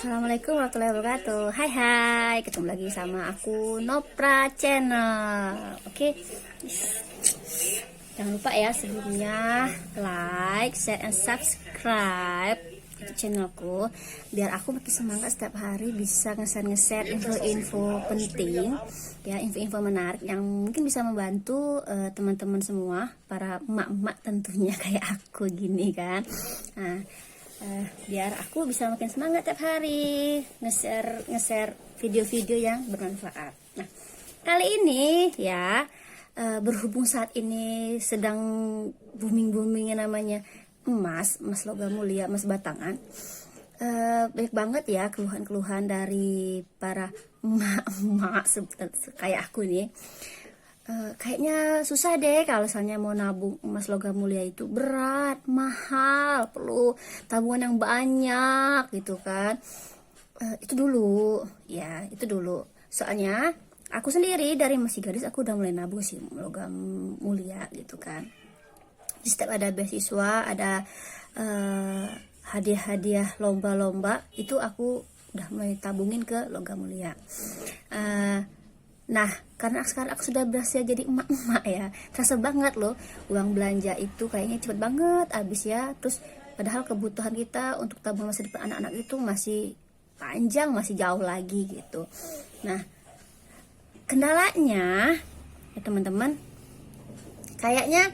Assalamualaikum warahmatullahi wabarakatuh. Hai hai, ketemu lagi sama aku Nopra Channel. Oke, jangan lupa ya sebelumnya like, share, and subscribe itu channelku biar aku makin semangat setiap hari bisa nge-share info-info penting ya, info-info menarik yang mungkin bisa membantu teman-teman semua, para emak-emak tentunya kayak aku gini kan. Nah, biar aku bisa makin semangat tiap hari nge-share video-video yang bermanfaat. Nah, kali ini ya, berhubung saat ini sedang booming-boomingnya namanya emas logam mulia, emas batangan. Banyak banget ya keluhan-keluhan dari para emak-emak kayak aku nih. Kayaknya susah deh kalau misalnya mau nabung emas logam mulia, itu berat, mahal, perlu tabungan yang banyak gitu kan. Itu dulu ya, itu dulu. Soalnya aku sendiri dari masih gadis aku udah mulai nabung sih logam mulia gitu kan. Di setiap ada beasiswa, ada hadiah-hadiah lomba-lomba, itu aku udah mulai tabungin ke logam mulia. Nah, karena sekarang aku sudah berhasil jadi emak-emak ya, terasa banget loh uang belanja itu kayaknya cepet banget habis ya. Terus padahal kebutuhan kita untuk tabung masa depan anak-anak itu masih panjang, masih jauh lagi gitu. Nah, kendalanya ya teman-teman, kayaknya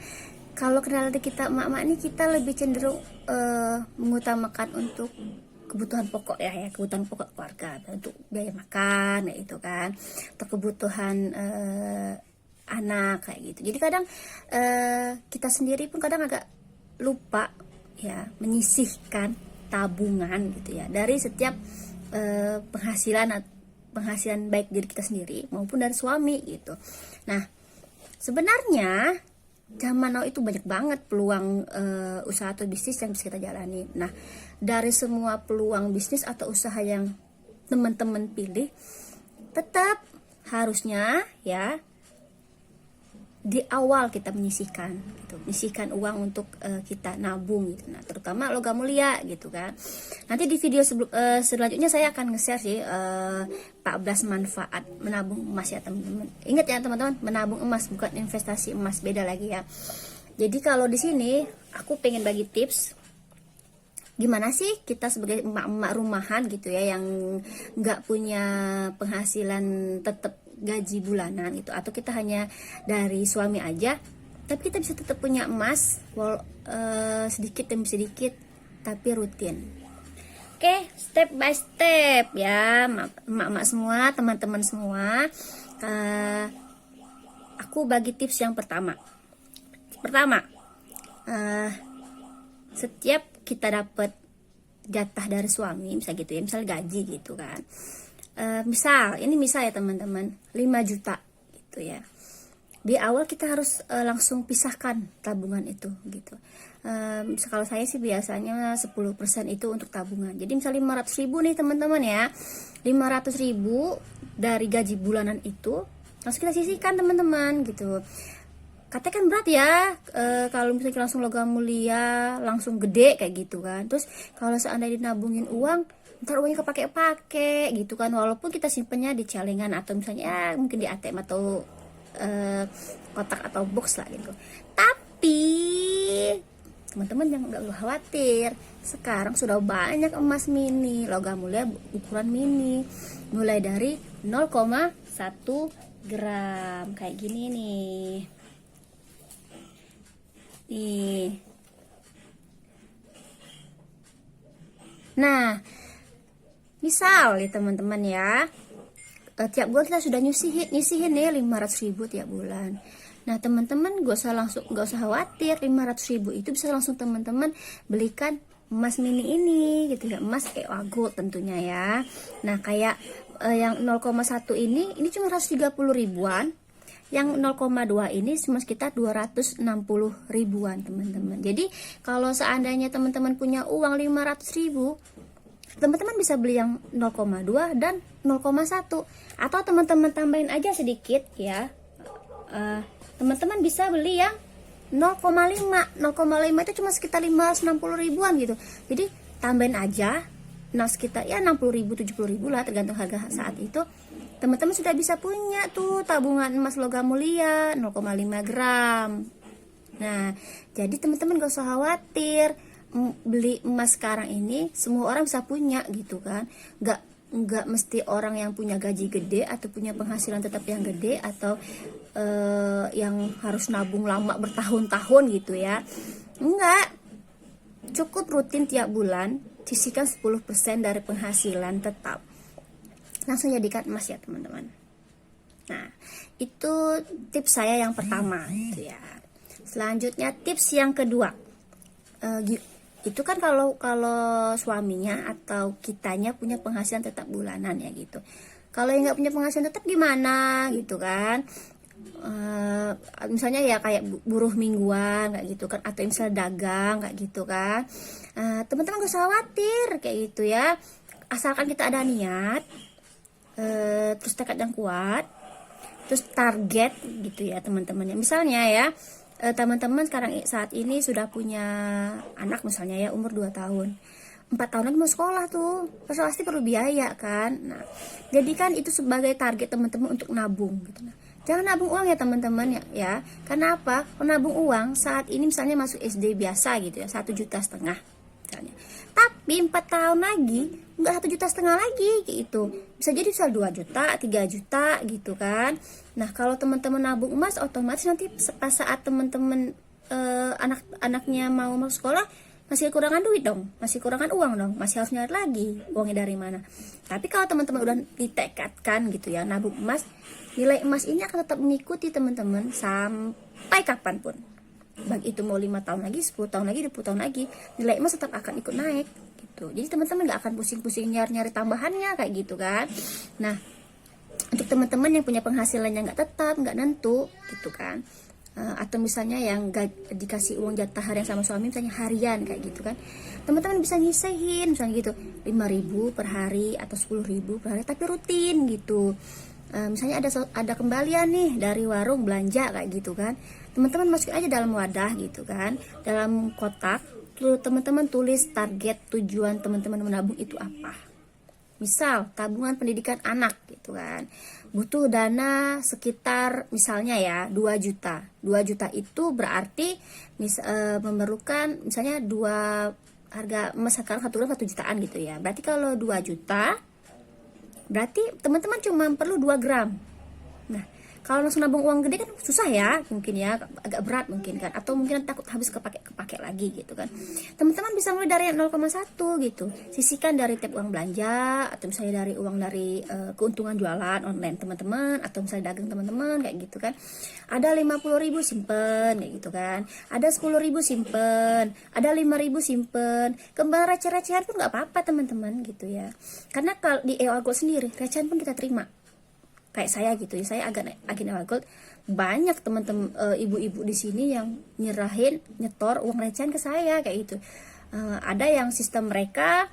kalau kendala kita emak-emak ini, kita lebih cenderung mengutamakan untuk kebutuhan pokok ya, kebutuhan pokok keluarga, untuk biaya makan ya itu kan, atau kebutuhan anak kayak gitu. Jadi kadang kita sendiri pun kadang agak lupa ya menyisihkan tabungan gitu ya dari setiap penghasilan baik dari kita sendiri maupun dari suami gitu. Nah, sebenarnya zaman now itu banyak banget peluang usaha atau bisnis yang bisa kita jalani. Nah, dari semua peluang bisnis atau usaha yang teman-teman pilih, tetap harusnya ya di awal kita menyisihkan gitu, menyisihkan uang untuk kita nabung gitu. Nah, terutama logam mulia gitu kan. Nanti di video selanjutnya saya akan nge-share sih 14 manfaat menabung emas ya teman-teman. Ingat ya teman-teman, menabung emas bukan investasi emas, beda lagi ya. Jadi kalau di sini aku pengen bagi tips gimana sih kita sebagai emak-emak rumahan gitu ya, yang nggak punya penghasilan tetap gaji bulanan gitu, atau kita hanya dari suami aja tapi kita bisa tetap punya emas sedikit demi sedikit tapi rutin. Oke, step by step ya emak-emak semua, teman-teman semua. Aku bagi tips yang pertama. Setiap kita dapat jatah dari suami, misal gitu ya, misal gaji gitu kan, misal ya teman-teman 5 juta gitu ya, di awal kita harus langsung pisahkan tabungan itu gitu. Kalau saya sih biasanya 10% itu untuk tabungan. Jadi misal 500 ribu nih teman-teman ya, 500 ribu dari gaji bulanan itu langsung kita sisihkan teman-teman gitu. Katanya kan berat ya kalau misalnya langsung logam mulia langsung gede kayak gitu kan. Terus kalau seandainya nabungin uang, ntar uangnya kepake-pake gitu kan, walaupun kita simpennya di celengan atau misalnya ya, mungkin di ATM atau kotak atau box lah gitu. Tapi teman-teman jangan nggak perlu khawatir, sekarang sudah banyak emas mini logam mulia ukuran mini mulai dari 0,1 gram kayak gini nih. Nah, misal nih teman-teman ya, tiap bulan kita sudah nyisihin nih 500 ribu tiap bulan. Nah teman-teman gak usah khawatir, 500 ribu itu bisa langsung teman-teman belikan emas mini ini gitu ya, emas EOA Gold tentunya ya. Nah kayak yang 0,1 ini cuma 130 ribuan, yang 0,2 ini cuma sekitar 260 ribuan teman-teman. Jadi kalau seandainya teman-teman punya uang 500 ribu, teman-teman bisa beli yang 0,2 dan 0,1, atau teman-teman tambahin aja sedikit ya, teman-teman bisa beli yang 0,5 itu cuma sekitar 560 ribuan gitu. Jadi tambahin aja nah sekitar ya 60.000 70.000 lah, tergantung harga saat itu. Teman-teman sudah bisa punya tuh tabungan emas logam mulia 0,5 gram. Nah, jadi teman-teman gak usah khawatir, beli emas sekarang ini semua orang bisa punya gitu kan. Nggak mesti orang yang punya gaji gede atau punya penghasilan tetap yang gede, atau yang harus nabung lama bertahun-tahun gitu ya. Enggak, cukup rutin tiap bulan sisihkan 10% dari penghasilan tetap, langsung jadikan emas ya teman-teman. Nah, itu tips saya yang pertama gitu ya. Selanjutnya tips yang kedua, itu kan kalau suaminya atau kitanya punya penghasilan tetap bulanan ya gitu. Kalau yang nggak punya penghasilan tetap gimana gitu kan? Misalnya ya kayak buruh mingguan kayak gitu kan, atau misalnya dagang kayak gitu kan. Teman-teman gak usah khawatir kayak gitu ya, asalkan kita ada niat, terus tekad yang kuat, terus target gitu ya teman-teman ya. Misalnya ya, teman-teman sekarang saat ini sudah punya anak misalnya ya, umur 2 tahun 4 tahun lagi mau sekolah tuh, pasti perlu biaya kan. Nah, jadikan itu sebagai target teman-teman untuk nabung gitu. Nah, jangan nabung uang ya teman-teman ya. Karena apa? Nabung uang saat ini misalnya masuk SD biasa gitu ya, 1,5 juta misalnya. Tapi 4 tahun lagi nggak 1,5 juta lagi gitu. Bisa jadi soal 2 juta, 3 juta gitu kan. Nah, kalau teman-teman nabung emas, otomatis nanti pas saat teman-teman anak-anaknya mau masuk sekolah, masih kekurangan duit dong, masih kekurangan uang dong, masih harus nyari lagi uangnya dari mana. Tapi kalau teman-teman udah ditekadkan gitu ya nabung emas, nilai emas ini akan tetap mengikuti teman-teman sampai kapanpun. Baik itu mau 5 tahun lagi, 10 tahun lagi, 20 tahun lagi, nilai emas tetap akan ikut naik gitu. Jadi teman-teman gak akan pusing-pusing nyari tambahannya kayak gitu kan. Nah, untuk teman-teman yang punya penghasilan yang gak tetap, gak nentu gitu kan, atau misalnya yang gak dikasih uang jatah harian sama suami, misalnya harian kayak gitu kan, teman-teman bisa nyisahin misalnya gitu 5.000 per hari atau 10.000 per hari, tapi rutin gitu. Misalnya ada kembalian nih dari warung belanja kayak gitu kan, teman-teman masukin aja dalam wadah gitu kan, dalam kotak, lalu teman-teman tulis target tujuan teman-teman menabung itu apa. Misal tabungan pendidikan anak gitu kan, butuh dana sekitar misalnya ya 2 juta. 2 juta itu berarti memerlukan misalnya harga emas sekarang 1 gram 1 jutaan gitu ya. Berarti kalau 2 juta berarti teman-teman cuma perlu 2 gram. Nah, kalau langsung nabung uang gede kan susah ya, mungkin ya agak berat mungkin kan, atau mungkin takut habis kepake lagi gitu kan. Teman-teman bisa mulai dari 0,1 gitu, sisihkan dari tiap uang belanja, atau misalnya dari uang dari keuntungan jualan online teman-teman, atau misalnya dagang teman-teman kayak gitu kan. Ada 50.000 simpen kayak gitu kan, ada 10.000 simpen, ada 5.000 simpen, kembali receh-recehan pun nggak apa-apa teman-teman gitu ya. Karena kalau di EO Gold sendiri recehan pun kita terima. Kayak saya gitu ya, saya agen EO Gold, banyak teman-teman ibu-ibu di sini yang nyetor uang recehan ke saya kayak gitu. Ada yang sistem mereka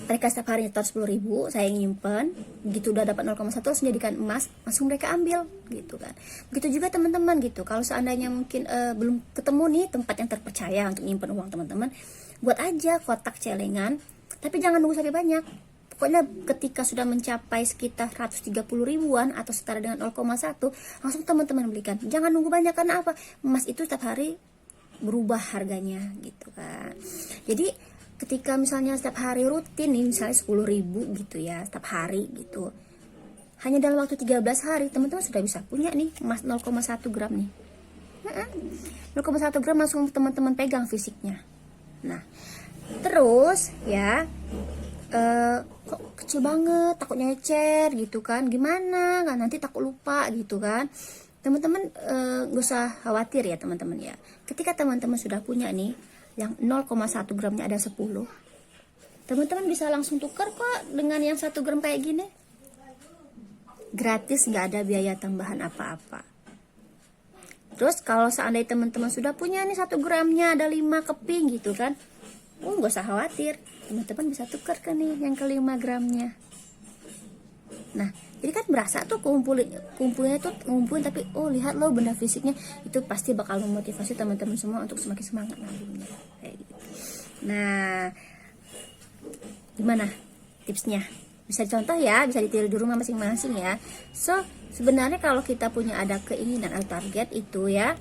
setiap hari nyetor 10.000, saya nyimpen, begitu udah dapat 0,1 langsung jadikan emas, langsung mereka ambil gitu kan. Begitu juga teman-teman gitu, kalau seandainya mungkin belum ketemu nih tempat yang terpercaya untuk nyimpen uang teman-teman, buat aja kotak celengan, tapi jangan nunggu sampai banyak. Pokoknya ketika sudah mencapai sekitar 130 ribuan atau setara dengan 0,1, langsung teman-teman belikan. Jangan nunggu banyak, karena apa? Emas itu setiap hari berubah harganya gitu kan. Jadi ketika misalnya setiap hari rutin nih, misalnya 10.000 gitu ya setiap hari gitu, hanya dalam waktu 13 hari teman-teman sudah bisa punya nih emas 0,1 gram nih. 0,1 gram langsung teman-teman pegang fisiknya. Nah, terus ya kok kecil banget, takutnya nyecer gitu kan, gimana kan, nanti takut lupa gitu kan. Teman-teman gak usah khawatir ya teman-teman ya. Ketika teman-teman sudah punya nih yang 0,1 gramnya ada 10, teman-teman bisa langsung tukar kok dengan yang 1 gram kayak gini, gratis, gak ada biaya tambahan apa-apa. Terus kalau seandainya teman-teman sudah punya nih 1 gramnya ada 5 keping gitu kan, gak usah khawatir, teman-teman bisa tukar kan nih yang ke 5 gramnya. Nah, jadi kan berasa tuh kumpulnya tuh ngumpulin, tapi lihat loh benda fisiknya, itu pasti bakal memotivasi teman-teman semua untuk semakin semangat nabungnya kayak gitu. Nah, Gimana tipsnya? Bisa dicontoh ya, bisa ditiru di rumah masing-masing ya. So sebenarnya kalau kita punya ada keinginan atau target itu ya,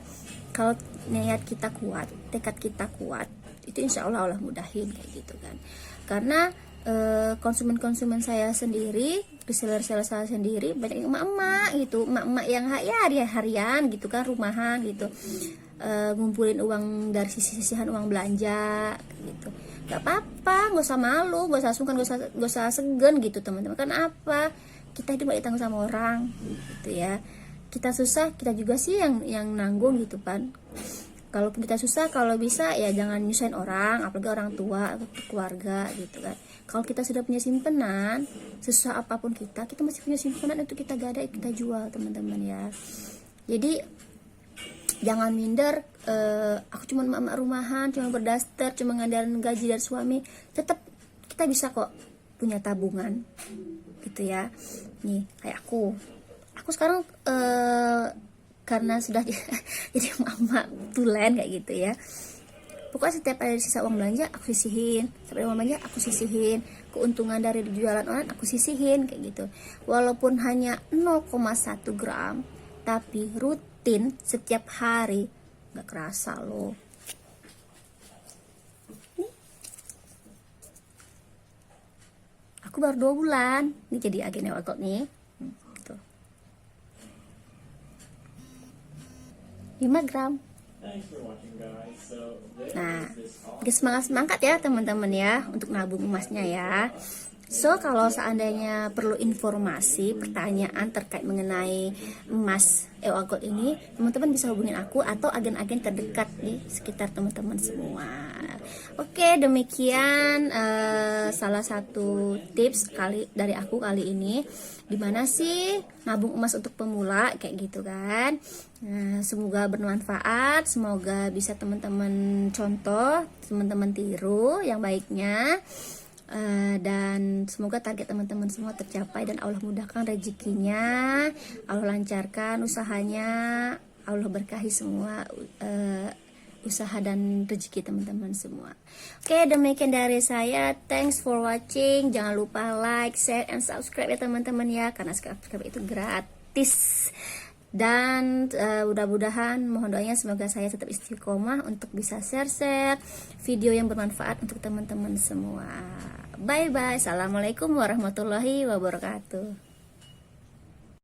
kalau niat kita kuat, tekad kita kuat, itu insya Allah Allah mudahin kayak gitu kan. Karena konsumen-konsumen saya sendiri, reseller-reseller saya sendiri banyak emak-emak gitu, emak-emak yang ya harian gitu kan, rumahan gitu, ngumpulin uang dari sisi-sisihan uang belanja gitu. Gak apa-apa, gak usah malu, gak usah sungkan, gak usah segan gitu teman-teman. Kan apa, kita hidup gak ditanggung sama orang gitu ya. Kita susah, kita juga sih yang nanggung gitu kan. Kalau kita susah, kalau bisa ya jangan nyusahin orang, apalagi orang tua atau keluarga gitu kan. Kalau kita sudah punya simpenan, susah apapun kita masih punya simpenan untuk kita gadai, kita jual teman-teman ya. Jadi jangan minder, aku cuma emak rumahan, cuma berdaster, cuma ngandarin gaji dari suami. Tetap kita bisa kok punya tabungan gitu ya. Nih kayak aku sekarang karena sudah jadi mama tulen kayak gitu ya, pokoknya setiap ada sisa uang belanja aku sisihin, setiap ada uang belanja aku sisihin, keuntungan dari jualan online aku sisihin kayak gitu. Walaupun hanya 0,1 gram, tapi rutin setiap hari, nggak kerasa loh. Nih, aku baru 2 bulan ini jadi agen workout nih. 5 gram. Nah, semangat ya teman-teman ya untuk nabung emasnya ya. So kalau seandainya perlu informasi, pertanyaan terkait mengenai emas gold ini, teman-teman bisa hubungin aku atau agen-agen terdekat di sekitar teman-teman semua. Oke, demikian salah satu tips dari aku kali ini. Gimana sih nabung emas untuk pemula kayak gitu kan. Nah, semoga bermanfaat, semoga bisa teman-teman contoh, teman-teman tiru yang baiknya. Dan semoga target teman-teman semua tercapai dan Allah mudahkan rezekinya, Allah lancarkan usahanya, Allah berkahi semua usaha dan rezeki teman-teman semua. Oke, demikian dari saya. Thanks for watching. Jangan lupa like, share, and subscribe ya teman-teman ya, karena subscribe itu gratis. Dan mudah-mudahan mohon doanya semoga saya tetap istiqomah untuk bisa share video yang bermanfaat untuk teman-teman semua. Bye bye. Assalamualaikum warahmatullahi wabarakatuh.